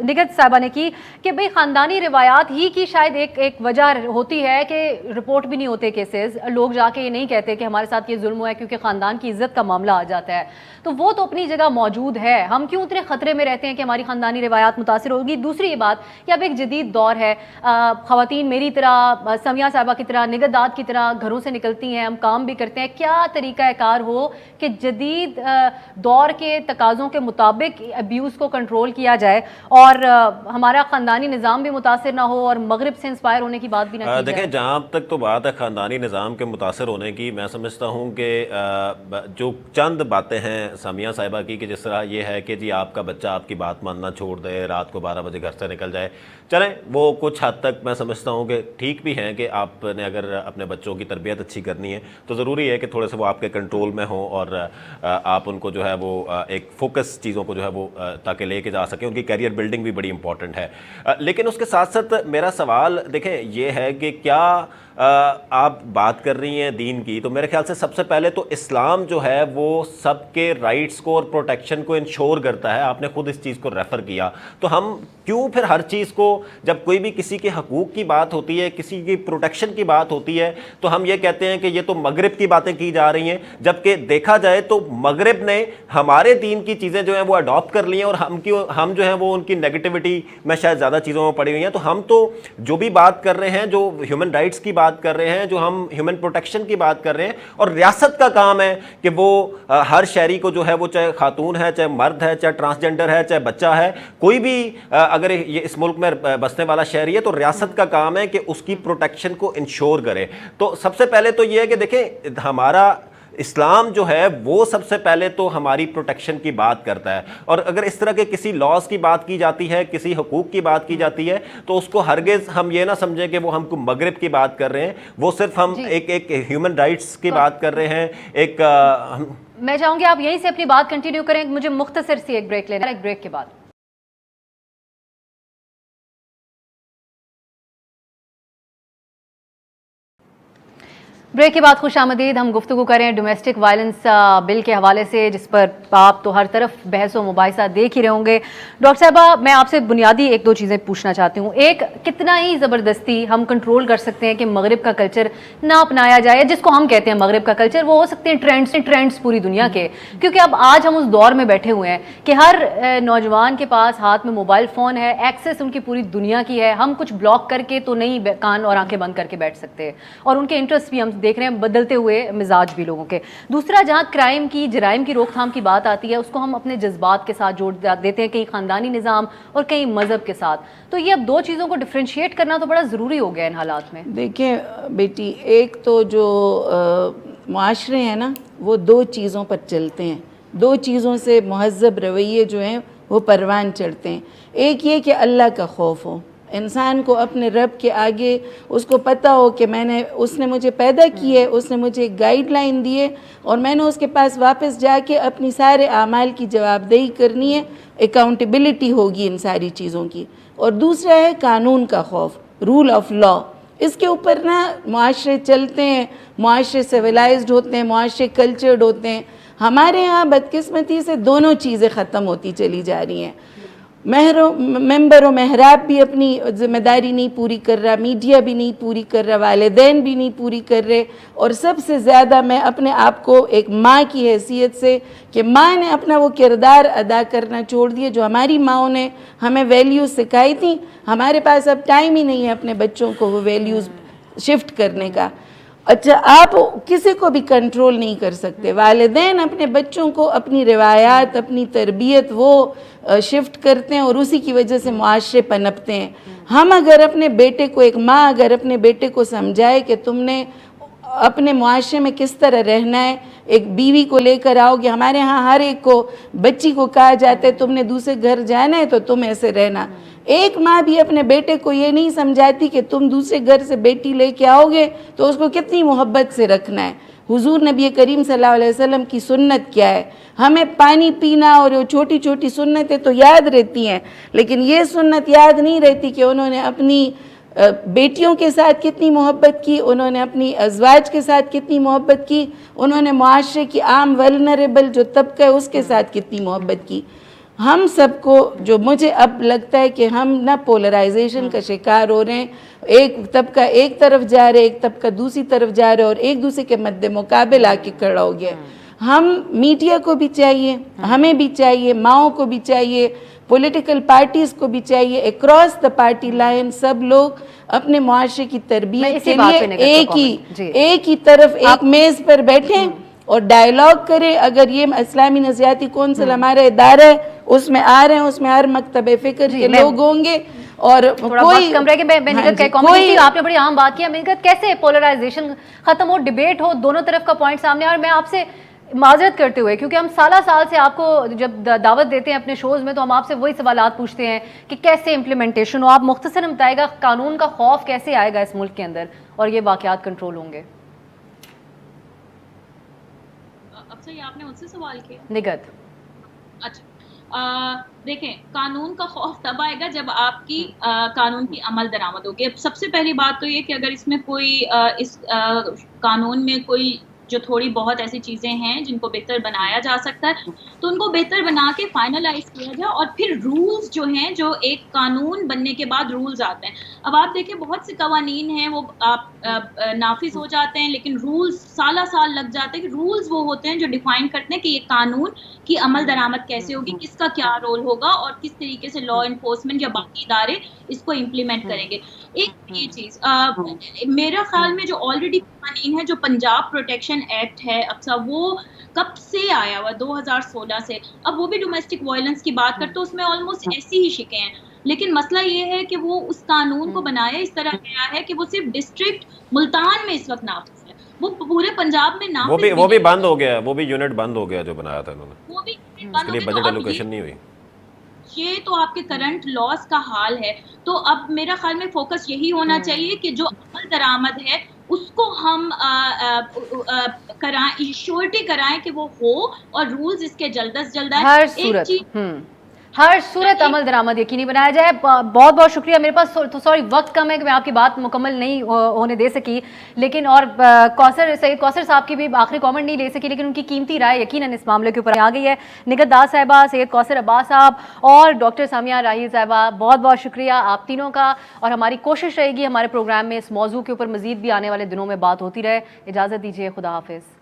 نگہت صاحبہ نے کی کہ بھئی خاندانی روایات ہی کی شاید ایک وجہ ہوتی ہے کہ رپورٹ بھی نہیں ہوتے کیسز، لوگ جا کے یہ نہیں کہتے کہ ہمارے ساتھ یہ ظلم ہوا ہے کیونکہ خاندان کی عزت کا معاملہ آ جاتا ہے. تو وہ تو اپنی جگہ موجود ہے، ہم کیوں اتنے خطرے میں رہتے ہیں کہ ہماری خاندانی روایات متاثر ہوگی؟ دوسری یہ بات کہ اب ایک جدید دور ہے، خواتین میری طرح، سمیہ صاحبہ کی طرح، نگہداد کی طرح گھروں سے نکلتی ہیں، ہم کام بھی کرتے ہیں. کیا طریقہ کار ہو کہ جدید دور کے تقاضوں کے مطابق ابیوز کو کنٹرول کیا جائے اور ہمارا خاندانی نظام بھی متاثر نہ ہو اور مغرب سے انسپائر ہونے کی بات بھی نہ کی جائے؟ دیکھیں جہاں تک تو بات ہے خاندانی نظام کے متاثر ہونے کی، میں سمجھتا ہوں کہ جو چند باتیں ہیں سامیہ صاحبہ کی کہ جس طرح یہ ہے کہ جی آپ کا بچہ آپ کی بات ماننا چھوڑ دے، رات کو 12 بجے گھر سے نکل جائے، چلیں وہ کچھ حد تک میں سمجھتا ہوں کہ ٹھیک بھی ہیں کہ آپ نے اگر اپنے بچوں کی تربیت اچھی کرنی ہے تو ضروری ہے کہ تھوڑے سے وہ آپ کے کنٹرول میں ہوں اور آپ ان کو جو ہے وہ ایک فوکس چیزوں کو جو ہے وہ تاکہ لے کے جا سکیں. ان کی کیریئر بلڈنگ بھی بڑی امپورٹنٹ ہے. لیکن اس کے ساتھ ساتھ میرا سوال دیکھیں یہ ہے کہ کیا آپ بات کر رہی ہیں دین کی، تو میرے خیال سے سب سے پہلے تو اسلام جو ہے وہ سب کے رائٹس کو اور پروٹیکشن کو انشور کرتا ہے. آپ نے خود اس چیز کو ریفر کیا، تو ہم کیوں پھر ہر چیز کو جب کوئی بھی کسی کے حقوق کی بات ہوتی ہے، کسی کی پروٹیکشن کی بات ہوتی ہے تو ہم یہ کہتے ہیں کہ یہ تو مغرب کی باتیں کی جا رہی ہیں، جبکہ دیکھا جائے تو مغرب نے ہمارے دین کی چیزیں جو ہیں وہ اڈاپٹ کر لی ہیں اور ہم جو ہیں وہ ان کی نیگیٹیوٹی میں شاید زیادہ چیزوں میں پڑی ہوئی ہیں. تو ہم تو جو بھی بات کر رہے ہیں، جو ہیومن رائٹس کی بات بات کر رہے ہیں, جو ہم ہیومن پروٹیکشن کی بات کر رہے ہیں, اور ریاست کا کام ہے کہ وہ ہر شہری کو جو ہے وہ چاہے خاتون ہے, چاہے مرد ہے, چاہے ٹرانسجنڈر ہے, چاہے بچہ ہے, کوئی بھی اگر یہ اس ملک میں بسنے والا شہری ہے تو ریاست کا کام ہے کہ اس کی پروٹیکشن کو انشور کرے. تو سب سے پہلے تو یہ ہے کہ دیکھیں ہمارا اسلام جو ہے وہ سب سے پہلے تو ہماری پروٹیکشن کی بات کرتا ہے, اور اگر اس طرح کے کسی لاز کی بات کی جاتی ہے, کسی حقوق کی بات کی جاتی ہے, تو اس کو ہرگز ہم یہ نہ سمجھیں کہ وہ ہم کو مغرب کی بات کر رہے ہیں. وہ صرف ہم ایک ہیومن رائٹس کی بات کر رہے ہیں. ایک میں چاہوں گی آپ یہیں سے اپنی بات کنٹینیو کریں, مجھے مختصر سی ایک بریک لینا ہے, ایک بریک کے بعد. بریک کے بعد خوش آمدید. ہم گفتگو کریں ڈومیسٹک وائلنس بل کے حوالے سے, جس پر آپ تو ہر طرف بحث و مباحثہ دیکھ ہی رہے ہوں گے. ڈاکٹر صاحبہ, میں آپ سے بنیادی ایک دو چیزیں پوچھنا چاہتی ہوں. ایک, کتنا ہی زبردستی ہم کنٹرول کر سکتے ہیں کہ مغرب کا کلچر نہ اپنایا جائے, جس کو ہم کہتے ہیں مغرب کا کلچر, وہ ہو سکتے ہیں ٹرینڈز پوری دنیا کے, کیونکہ اب آج ہم اس دور میں بیٹھے ہوئے ہیں کہ ہر نوجوان کے پاس ہاتھ میں موبائل فون ہے, ایکسیس ان کی پوری دنیا کی ہے. ہم کچھ بلاک کر کے تو نہیں کان اور آنکھیں بند کر کے بیٹھ سکتے, اور ان کے انٹرسٹ بھی ہم دیکھ رہے ہیں, بدلتے ہوئے مزاج بھی لوگوں کے. دوسرا, جہاں کرائم کی, جرائم کی روک تھام کی بات آتی ہے, اس کو ہم اپنے جذبات کے ساتھ جوڑ دیتے ہیں, کہیں خاندانی نظام اور کہیں مذہب کے ساتھ. تو یہ اب دو چیزوں کو ڈفرینشیٹ کرنا تو بڑا ضروری ہو گیا ان حالات میں. دیکھیں بیٹی, ایک تو جو معاشرے ہیں نا وہ دو چیزوں پر چلتے ہیں, دو چیزوں سے مہذب رویے جو ہیں وہ پروان چڑھتے ہیں. ایک یہ کہ اللہ کا خوف ہو, انسان کو اپنے رب کے آگے اس کو پتہ ہو کہ اس نے مجھے پیدا کی ہے, اس نے مجھے ایک گائیڈ لائن دی ہے, اور میں نے اس کے پاس واپس جا کے اپنی سارے اعمال کی جواب دہی کرنی ہے, اکاؤنٹیبلٹی ہوگی ان ساری چیزوں کی. اور دوسرا ہے قانون کا خوف, رول آف لا. اس کے اوپر نا معاشرے چلتے ہیں, معاشرے سویلائزڈ ہوتے ہیں, معاشرے کلچرڈ ہوتے ہیں. ہمارے ہاں بدقسمتی سے دونوں چیزیں ختم ہوتی چلی جا رہی ہیں. ممبر و محراب بھی اپنی ذمہ داری نہیں پوری کر رہا, میڈیا بھی نہیں پوری کر رہا, والدین بھی نہیں پوری کر رہے, اور سب سے زیادہ میں اپنے آپ کو ایک ماں کی حیثیت سے, کہ ماں نے اپنا وہ کردار ادا کرنا چھوڑ دیا جو ہماری ماؤں نے ہمیں ویلیوز سکھائی تھیں. ہمارے پاس اب ٹائم ہی نہیں ہے اپنے بچوں کو وہ ویلیوز شفٹ کرنے کا. اچھا, آپ کسی کو بھی کنٹرول نہیں کر سکتے. والدین اپنے بچوں کو اپنی روایات, اپنی تربیت وہ شفٹ کرتے ہیں, اور اسی کی وجہ سے معاشرے پنپتے ہیں. ہم اگر اپنے بیٹے کو, ایک ماں اگر اپنے بیٹے کو سمجھائے کہ تم نے اپنے معاشرے میں کس طرح رہنا ہے, ایک بیوی کو لے کر آؤ گے, ہمارے ہاں ہر ایک کو بچی کو کہا جاتا ہے تم نے دوسرے گھر جانا ہے تو تم ایسے رہنا. ایک ماں بھی اپنے بیٹے کو یہ نہیں سمجھاتی کہ تم دوسرے گھر سے بیٹی لے کے آؤ گے تو اس کو کتنی محبت سے رکھنا ہے. حضور نبی کریم صلی اللہ علیہ وسلم کی سنت کیا ہے؟ ہمیں پانی پینا اور وہ چھوٹی چھوٹی سنتیں تو یاد رہتی ہیں, لیکن یہ سنت یاد نہیں رہتی کہ انہوں نے اپنی بیٹیوں کے ساتھ کتنی محبت کی, انہوں نے اپنی ازواج کے ساتھ کتنی محبت کی, انہوں نے معاشرے کی عام ولنریبل جو طبقہ ہے اس کے ساتھ کتنی محبت کی. ہم سب کو جو مجھے اب لگتا ہے کہ ہم نہ پولرائزیشن کا شکار ہو رہے ہیں, ایک طبقہ ایک طرف جا رہے, ایک طبقہ دوسری طرف جا رہے, اور ایک دوسرے کے مد مقابل آ کے کھڑا ہو گیا. ہم میڈیا کو بھی چاہیے, ہمیں بھی چاہیے, ماؤں کو بھی چاہیے, پولیٹیکل پارٹیز کو بھی چاہیے, اکراس دا پارٹی لائن سب لوگ اپنے معاشرے کی تربیت کے لیے ایک ہی طرف ایک میز پر بیٹھیں اور ڈائیلاگ کریں. اگر یہ اسلامی نظریاتی کونسل ہمارا ادارہ ہے, اس میں آ رہے ہیں, اس میں ہر مکتب فکر کے لوگ ہوں گے, اور کوئی آپ نے بڑی عام بات کیا, کیسے پولرائزیشن ختم ہو, ڈیبیٹ ہو, دونوں طرف کا پوائنٹ سامنے. اور میں آپ سے معذرت کرتے ہوئے, کیونکہ ہم سال سے آپ کو جب دعوت دیتے ہیں اپنے شوز میں تو ہم آپ سے وہی سوالات پوچھتے ہیں کہ کیسے امپلیمنٹیشن ہو. آپ مختصراً بتائے گا قانون کا خوف کیسے آئے گا اس ملک کے اندر اور یہ واقعات کنٹرول ہوں گے؟ اب سے آپ نے مجھ سے سوال کیا نگت. اچھا, دیکھیں, قانون کا خوف تب آئے گا جب آپ کی قانون کی عمل درآمد ہوگی. سب سے پہلی بات تو یہ کہ اگر اس میں کوئی اس قانون میں کوئی جو تھوڑی بہت ایسی چیزیں ہیں جن کو بہتر بنایا جا سکتا ہے تو ان کو بہتر بنا کے فائنلائز کیا جائے, اور پھر رولز جو ہیں, جو ایک قانون بننے کے بعد رولز آتے ہیں. اب آپ دیکھیں بہت سے قوانین ہیں وہ آپ نافذ ہو جاتے ہیں, لیکن رولز سالہ سال لگ جاتے ہیں. رولز وہ ہوتے ہیں جو ڈیفائن کرتے ہیں کہ یہ قانون کی عمل درآمد کیسے ہوگی, کس کا کیا رول ہوگا, اور کس طریقے سے لا انفورسمنٹ یا باقی ادارے اس کو امپلیمنٹ کریں گے. ایک یہ چیز میرا خیال میں جو آلریڈی قوانین ہے, جو پنجاب پروٹیکشن ایکٹ ہے ابسا, وہ کب سے آیا ہوا, 2016 سے. اب وہ بھی ڈومیسٹک وائلنس کی بات کرتے, اس میں آلموسٹ ایسی ہی شکیں ہیں, لیکن مسئلہ یہ ہے کہ وہ اس قانون کو بنایا اس طرح گیا ہے کہ وہ صرف ڈسٹرکٹ ملتان میں اس وقت نافذ ہے, وہ پورے پنجاب میں نافذ وہ بھی بند ہو گیا, وہ بھی یونٹ بند ہو گیا جو بنایا تھا انہوں نے, وہ بھی اس کے لیے بجٹ ایلوکیشن نہیں ہوئی. یہ تو آپ کے کرنٹ لاس کا حال ہے. تو اب میرا خیال میں فوکس یہی ہونا چاہیے کہ جو عمل درآمد ہے اس کو ہم شیورٹی کرائیں کہ وہ ہو, اور رولز اس کے جلد از جلد آئے. ہر صورت عمل درآمد یقینی بنایا جائے. بہت بہت شکریہ. میرے پاس سوری وقت کم ہے کہ میں آپ کی بات مکمل نہیں ہونے دے سکی, لیکن اور سید کوثر صاحب کی بھی آخری کامنٹ نہیں لے سکی, لیکن ان کی قیمتی رائے یقیناً اس معاملے کے اوپر آ گئی ہے. نگہت داس صاحبہ, سید کوثر عباس صاحب اور ڈاکٹر سامیہ راہیل صاحبہ, بہت بہت شکریہ آپ تینوں کا, اور ہماری کوشش رہے گی ہمارے پروگرام میں اس موضوع کے اوپر مزید بھی آنے والے دنوں میں بات ہوتی رہے. اجازت دیجیے, خدا حافظ.